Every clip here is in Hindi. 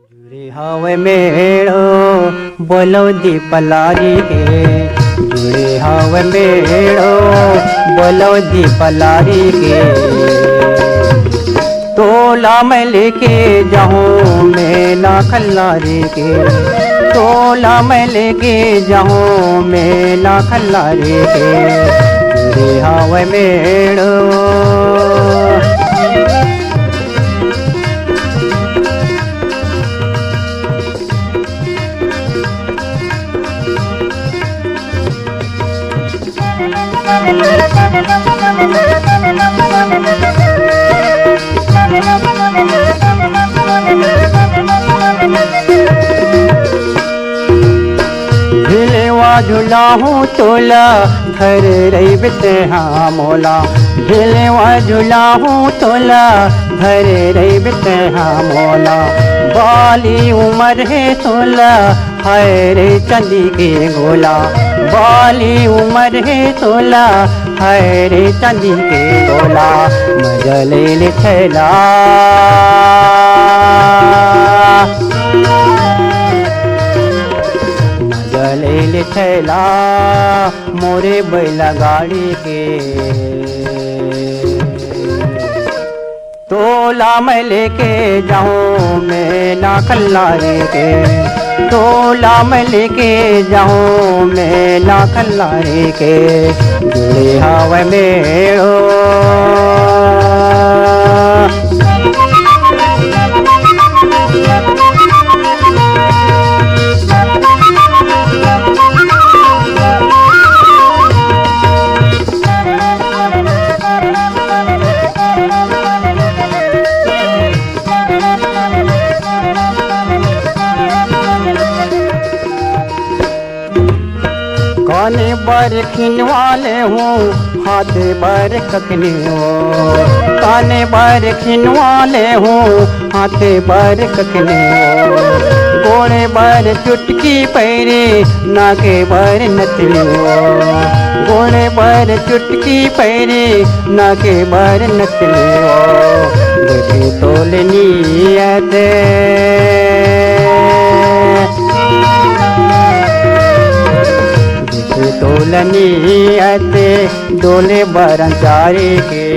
जुड़े हवे मेड़ो बोलो दीपलारी के, जुड़े हवे मेड़ो बोलो दीपलारी के। तोला मैं लेके जाऊँ मेला खल्लारी के, तोला मैं लेके जाऊँ मेला खल्लारी के। जुड़े हवे मेड़ो झिलवा झुलाहूँ तोला घर रही बिते हाँ मोला, झिलवा झुलाहूँ तोला घर रही बिते हाँ मोला। बाली उम्र है 16 है रे चांदी के गोला, बाली उम्र है 16 है रे चांदी के गोला। मजा ले ले थैला मजा ले ले थैला मोरे बैला गाड़ी के। तोला मैं लेके जाऊँ मेला खल्लारी के, तोला मैं लेके जाऊँ मेला खल्लारी के। जुड़े हवे मेड़ो काने बर खिनवाले हूँ हाथ बर कखने हो, काने बर खिनवाले हूँ हाथ बर कखने हो। गोड़े बर चुटकी पैरे नाके बर नथनी हो, गोड़े बर चुटकी पैरे नाके बर नथनी हो। देखे तोलनी आते तोलनी आते डोले बरंचारी के।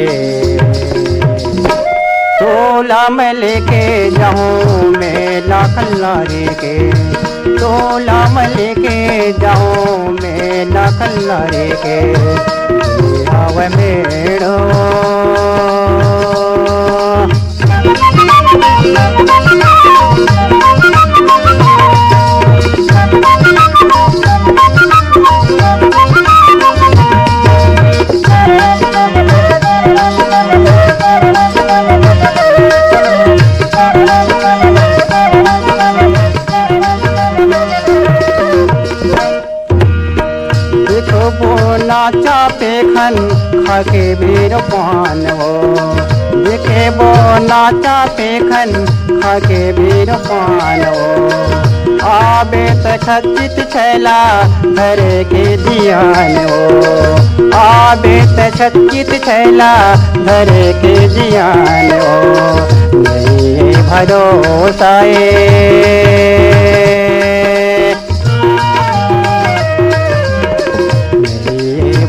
तोला मैं लेके जाऊँ मेला खल्लारी के, तोला मैं लेके जाऊँ मेला खल्लारी के। हवे मेड़ो नाचा पे खन खाके बेर पान हो, देखे वो नाचा पे खन खाके बेर पान हो। आबे तखचित छैला घर के दियान हो, आबे तखचित छैला घर के दियान हो। नहीं भरोसा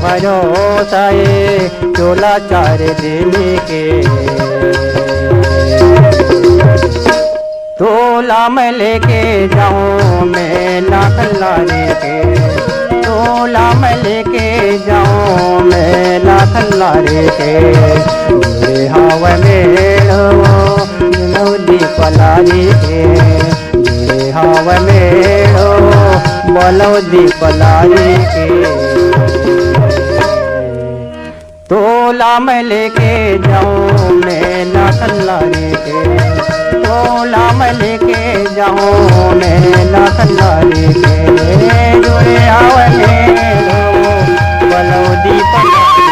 भरोसा चोला 4 दिन के। तोला मैं लेके जाऊँ मेला खल्लारी के, तोला मैं लेके जाऊँ मेला खल्लारी के। जुड़े हवे मेड़ो बोलो दीपलारी के, जुड़े हवे मेड़ो बोलो दीपलारी के। तोला मैं लेके जाऊँ मेला खल्लारी के, तोला मैं लेके जाऊँ मेला खल्लारी के। जुड़े हवे मेड़ो बोलो दीपलारी।